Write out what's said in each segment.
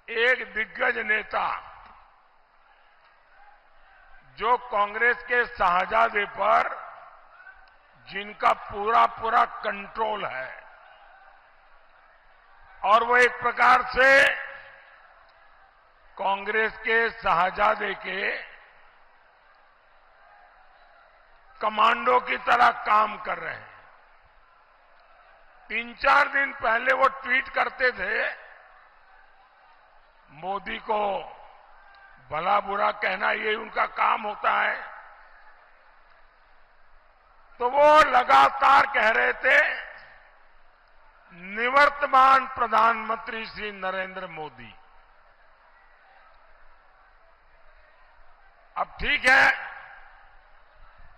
एक दिग्गज नेता जो कांग्रेस के शाहजादे पर जिनका पूरा पूरा कंट्रोल है और वो एक प्रकार से कांग्रेस के शाहजादे के कमांडो की तरह काम कर रहे हैं। 3-4 दिन पहले वो ट्वीट करते थे, मोदी को भला बुरा कहना यही उनका काम होता है, तो वो लगातार कह रहे थे निवर्तमान प्रधानमंत्री श्री नरेंद्र मोदी। अब ठीक है,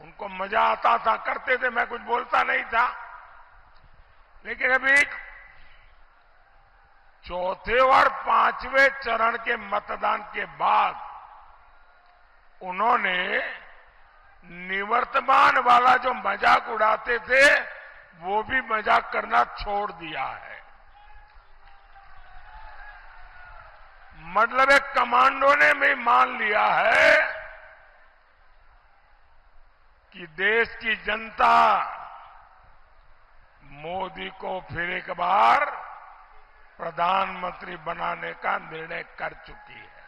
उनको मजा आता था, करते थे, मैं कुछ बोलता नहीं था, लेकिन अभी चौथे और 5वें चरण के मतदान के बाद उन्होंने निवर्तमान वाला जो मजाक उड़ाते थे वो भी मजाक करना छोड़ दिया है। मतलब एक कमांडो ने भी मान लिया है कि देश की जनता मोदी को फिर एक बार प्रधानमंत्री बनाने का निर्णय कर चुकी है।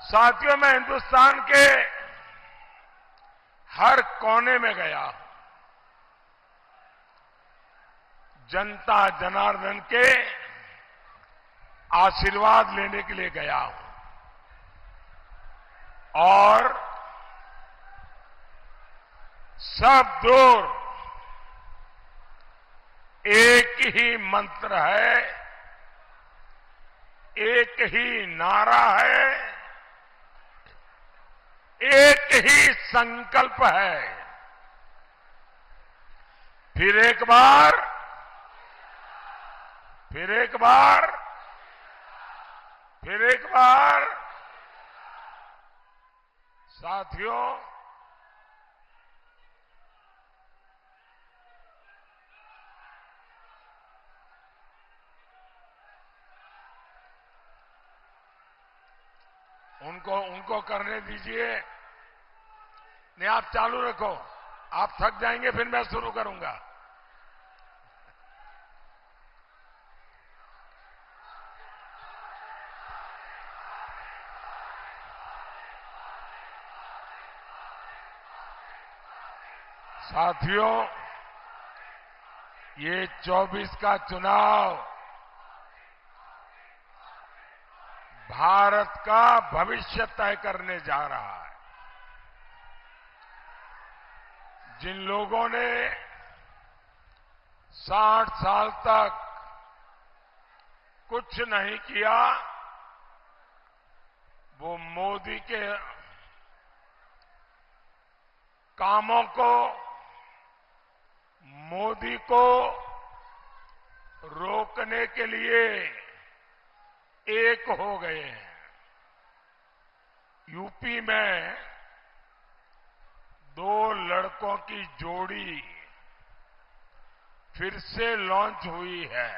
साथियों, मैं हिंदुस्तान के हर कोने में गया हूं, जनता जनार्दन के आशीर्वाद लेने के लिए गया हूं और सब दूर एक ही मंत्र है, एक ही नारा है, एक ही संकल्प है। फिर एक बार, फिर एक बार, फिर एक बार। साथियों, उनको करने दीजिए। नहीं, आप चालू रखो, आप थक जाएंगे, फिर मैं शुरू करूंगा। साथियों, ये 24 का चुनाव भारत का भविष्य तय करने जा रहा है। जिन लोगों ने 60 साल तक कुछ नहीं किया, वो मोदी के कामों को, मोदी को रोकने के लिए एक हो गए हैं। यूपी में 2 लड़कों की जोड़ी फिर से लॉन्च हुई है।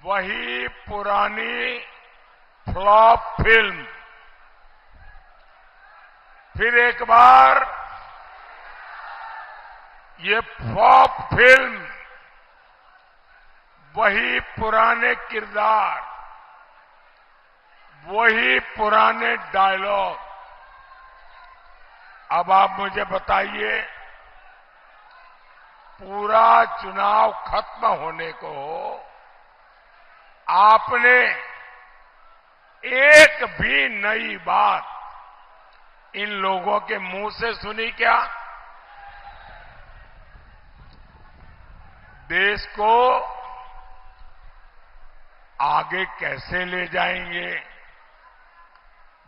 वही पुरानी फ्लॉप फिल्म फिर एक बार, ये फ्लॉप फिल्म, वही पुराने किरदार, वही पुराने डायलॉग। अब आप मुझे बताइए, पूरा चुनाव खत्म होने को आपने एक भी नई बात इन लोगों के मुंह से सुनी क्या? देश को आगे कैसे ले जाएंगे,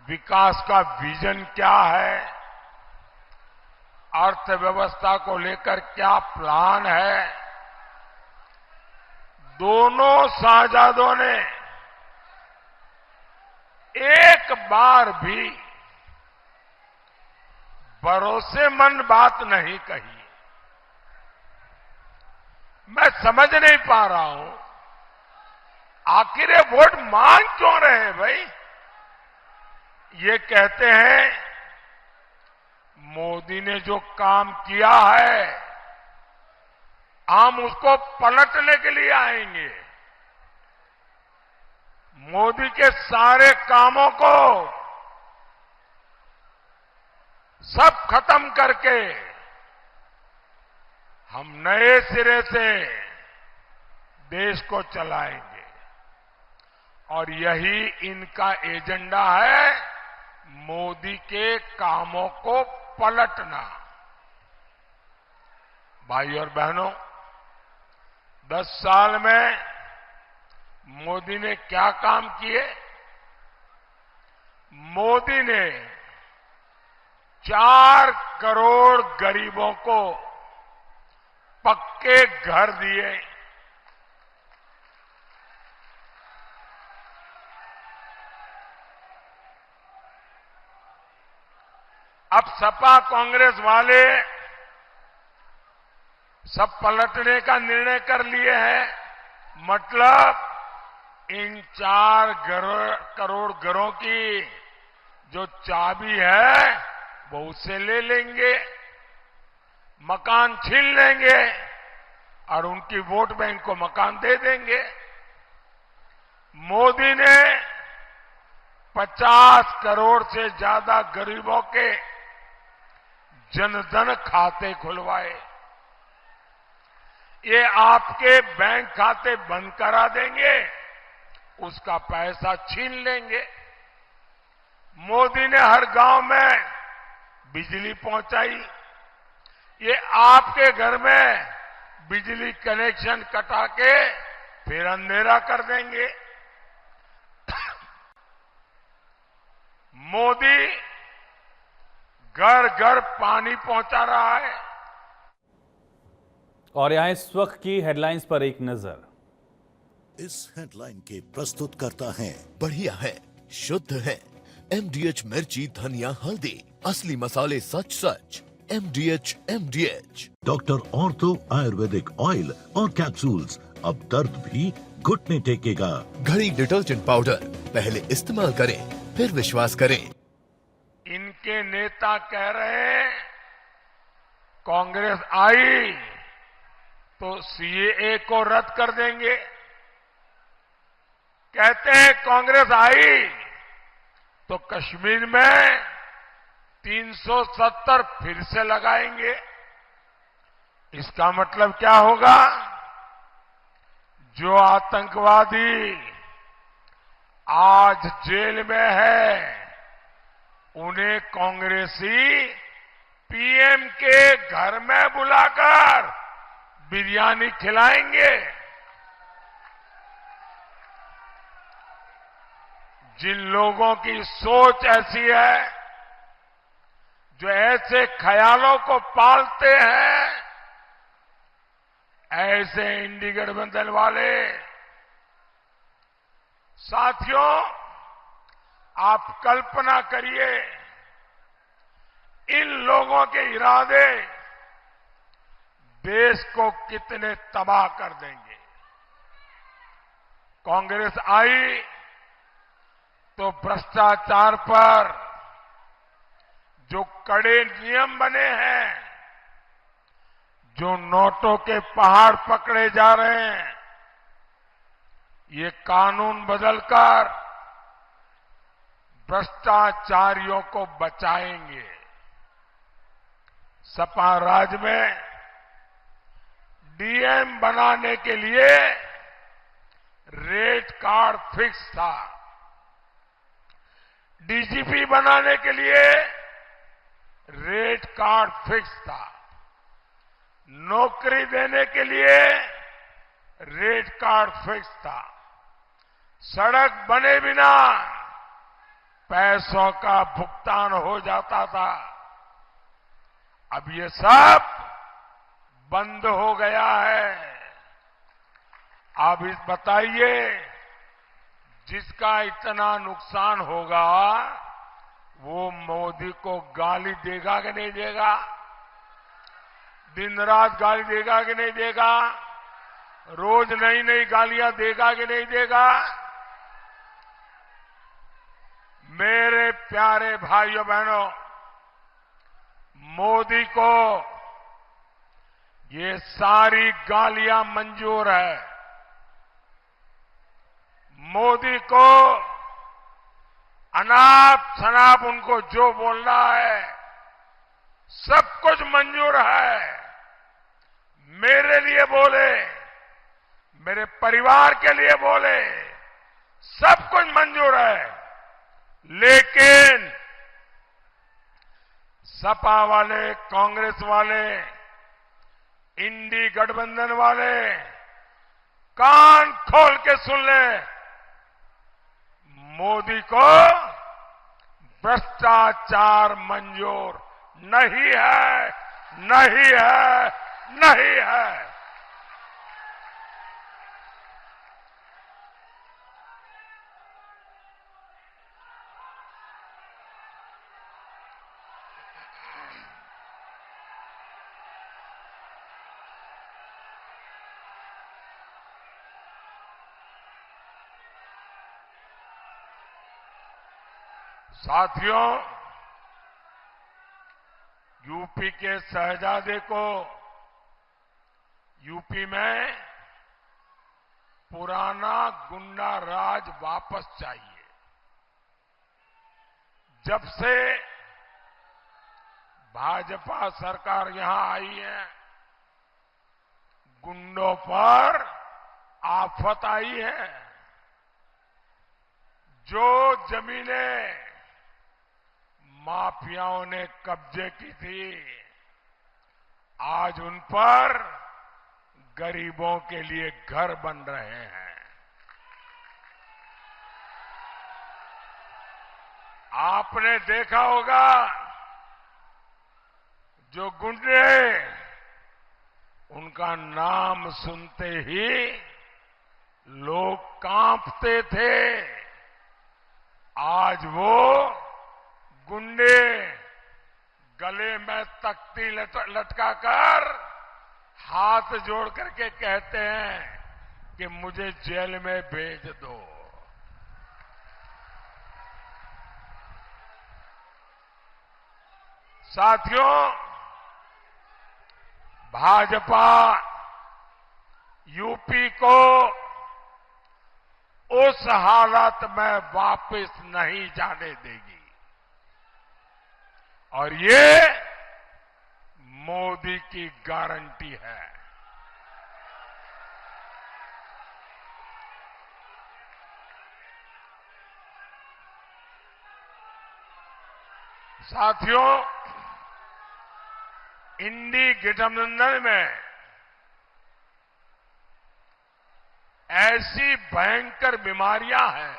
विकास का विजन क्या है, अर्थव्यवस्था को लेकर क्या प्लान है, दोनों शाहजादों ने एक बार भी भरोसेमंद बात नहीं कही। मैं समझ नहीं पा रहा हूं, आखिर ये वोट मांग क्यों रहे हैं भाई? ये कहते हैं मोदी ने जो काम किया है हम उसको पलटने के लिए आएंगे। मोदी के सारे कामों को सब खत्म करके हम नए सिरे से देश को चलाएंगे और यही इनका एजेंडा है, मोदी के कामों को पलटना। भाई और बहनों, 10 साल में मोदी ने क्या काम किए? मोदी ने 4 करोड़ गरीबों को पक्के घर दिए। अब सपा कांग्रेस वाले सब पलटने का निर्णय कर लिए हैं, मतलब इन 4 करोड़ घरों की जो चाबी है वो उसे ले लेंगे, मकान छीन लेंगे और उनकी वोट बैंक को मकान दे देंगे। मोदी ने 50 करोड़ से ज्यादा गरीबों के जनधन खाते खुलवाए। ये आपके बैंक खाते बंद करा देंगे, उसका पैसा छीन लेंगे। मोदी ने हर गांव में बिजली पहुंचाई, ये आपके घर में बिजली कनेक्शन कटा के फिर अंधेरा कर देंगे। मोदी घर घर पानी पहुंचा रहा है। और यहां इस वक्त की हेडलाइंस पर एक नजर। इस हेडलाइन के प्रस्तुत करता है, बढ़िया है, शुद्ध है, MDH मिर्ची, धनिया, हल्दी, असली मसाले सच सच, MDH। Doctor ortho Ayurvedic oil और कैप्सूल्स, अब दर्द भी घुटने टेकेगा। घड़ी डिटर्जेंट पाउडर, पहले इस्तेमाल करें फिर विश्वास करें। इनके नेता कह रहे हैं कांग्रेस आई तो CAA को रद्द कर देंगे। कहते हैं कांग्रेस आई तो कश्मीर में 370 फिर से लगाएंगे। इसका मतलब क्या होगा? जो आतंकवादी आज जेल में है उन्हें कांग्रेसी PM के घर में बुलाकर बिरयानी खिलाएंगे। जिन लोगों की सोच ऐसी है, जो ऐसे ख्यालों को पालते हैं, ऐसे इंडी गठबंधन वाले साथियों, आप कल्पना करिए इन लोगों के इरादे देश को कितने तबाह कर देंगे। कांग्रेस आई तो भ्रष्टाचार पर जो कड़े नियम बने हैं, जो नोटों के पहाड़ पकड़े जा रहे हैं, ये कानून बदलकर भ्रष्टाचारियों को बचाएंगे। सपा राज में DM बनाने के लिए रेट कार्ड फिक्स था, DGP बनाने के लिए रेट कार्ड फिक्स था, नौकरी देने के लिए रेट कार्ड फिक्स था, सड़क बने बिना पैसों का भुगतान हो जाता था। अब ये सब बंद हो गया है। आप इस बताइए, जिसका इतना नुकसान होगा वो मोदी को गाली देगा कि नहीं देगा? दिन रात गाली देगा कि नहीं देगा? रोज नई नई गालियां देगा कि नहीं देगा? मेरे प्यारे भाइयों बहनों, मोदी को ये सारी गालियां मंजूर है। मोदी को अनाप शनाप उनको जो बोलना है सब कुछ मंजूर है। मेरे लिए बोले, मेरे परिवार के लिए बोले, सब कुछ मंजूर है। लेकिन सपा वाले, कांग्रेस वाले, इंडी गठबंधन वाले कान खोल के सुन ले, मोदी को भ्रष्टाचार मंजूर नहीं है, नहीं है, नहीं है। साथियों, यूपी के शहजादे को यूपी में पुराना गुंडा राज वापस चाहिए। जब से भाजपा सरकार यहां आई है, गुंडों पर आफत आई है। जो जमीनें माफियाओं ने कब्जे की थी, आज उन पर गरीबों के लिए घर बन रहे हैं। आपने देखा होगा, जो गुंडे, उनका नाम सुनते ही लोग कांपते थे, आज वो गुंडे गले में तख्ती लटकाकर हाथ जोड़ करके कहते हैं कि मुझे जेल में भेज दो। साथियों, भाजपा यूपी को उस हालत में वापस नहीं जाने देगी और ये मोदी की गारंटी है। साथियों, इंडी गठबंधन में ऐसी भयंकर बीमारियां हैं,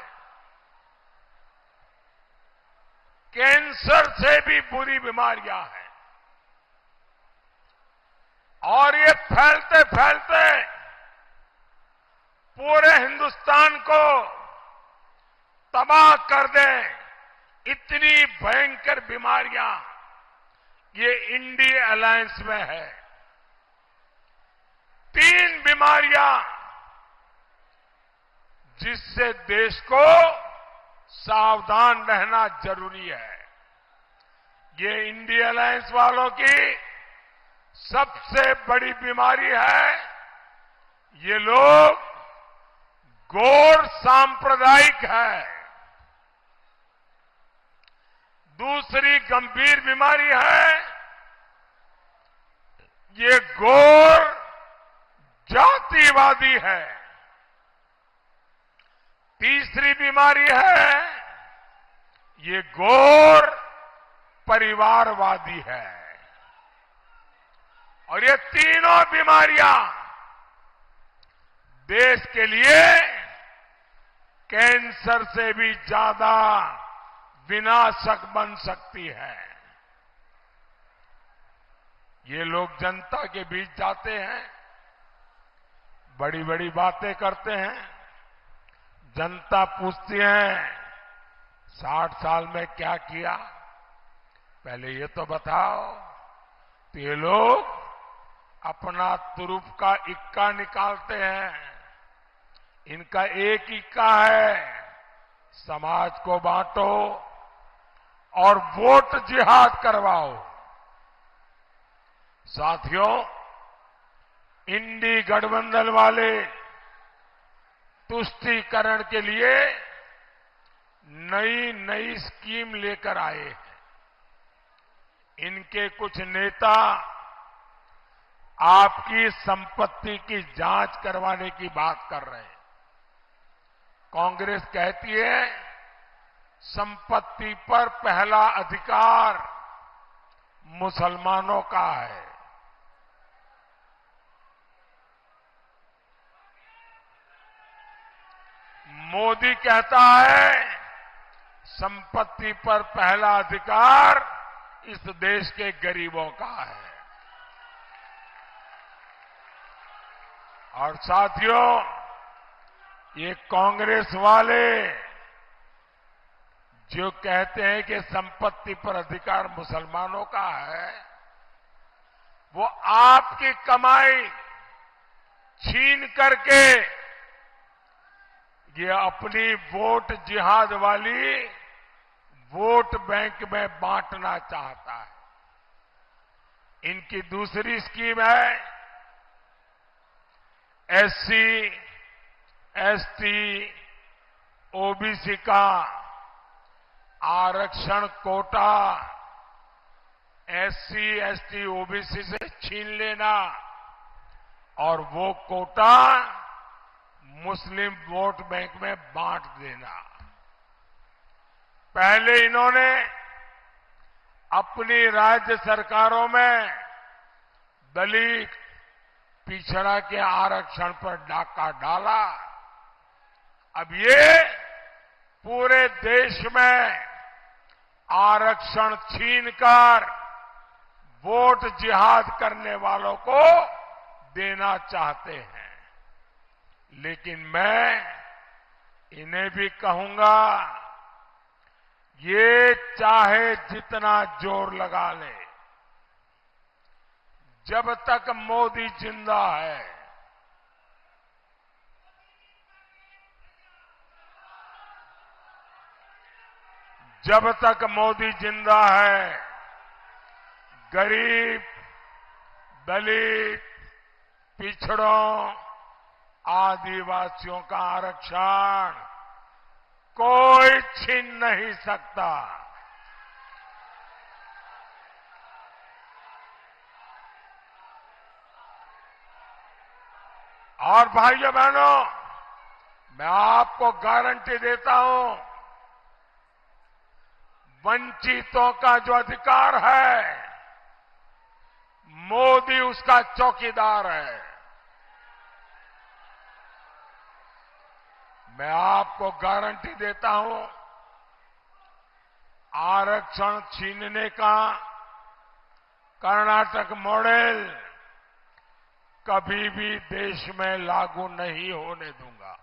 कैंसर से भी बुरी बीमारियां हैं, और ये फैलते फैलते पूरे हिंदुस्तान को तबाह कर दें, इतनी भयंकर बीमारियां ये इंडी अलायंस में है। 3 बीमारियां जिससे देश को सावधान रहना जरूरी है। ये इंडी अलायंस वालों की सबसे बड़ी बीमारी है, ये लोग गौर सांप्रदायिक है। दूसरी गंभीर बीमारी है, ये गौर जातिवादी है। तीसरी बीमारी है, ये गौर परिवारवादी है। और ये तीनों बीमारियां देश के लिए कैंसर से भी ज्यादा विनाशक बन सकती है। ये लोग जनता के बीच जाते हैं, बड़ी बड़ी बातें करते हैं, जनता पूछती है 60 साल में क्या किया, पहले ये तो बताओ। तो ये लोग अपना तुरुप का इक्का निकालते हैं। इनका एक इक्का है, समाज को बांटो और वोट जिहाद करवाओ। साथियों, इंडी गठबंधन वाले तुष्टीकरण के लिए नई नई स्कीम लेकर आए हैं। इनके कुछ नेता आपकी संपत्ति की जांच करवाने की बात कर रहे हैं। कांग्रेस कहती है संपत्ति पर पहला अधिकार मुसलमानों का है। मोदी कहता है संपत्ति पर पहला अधिकार इस देश के गरीबों का है। और साथियों, ये कांग्रेस वाले जो कहते हैं कि संपत्ति पर अधिकार मुसलमानों का है, वो आपकी कमाई छीन करके ये अपनी वोट जिहाद वाली वोट बैंक में बांटना चाहता है। इनकी दूसरी स्कीम है एससी, एसटी, ओबीसी का आरक्षण कोटा एससी, एसटी, ओबीसी से छीन लेना और वो कोटा मुस्लिम वोट बैंक में बांट देना। पहले इन्होंने अपनी राज्य सरकारों में दलित, पिछड़ा के आरक्षण पर डाका डाला। अब ये पूरे देश में आरक्षण छीनकर वोट जिहाद करने वालों को देना चाहते हैं। लेकिन मैं इन्हें भी कहूंगा, ये चाहे जितना जोर लगा ले, जब तक मोदी जिंदा है, जब तक मोदी जिंदा है, गरीब, दलित, पिछड़ों, आदिवासियों का आरक्षण कोई छीन नहीं सकता। और भाइयों बहनों, मैं आपको गारंटी देता हूं, वंचितों का जो अधिकार है, मोदी उसका चौकीदार है। मैं आपको गारंटी देता हूं, आरक्षण छीनने का कर्नाटक मॉडल कभी भी देश में लागू नहीं होने दूंगा।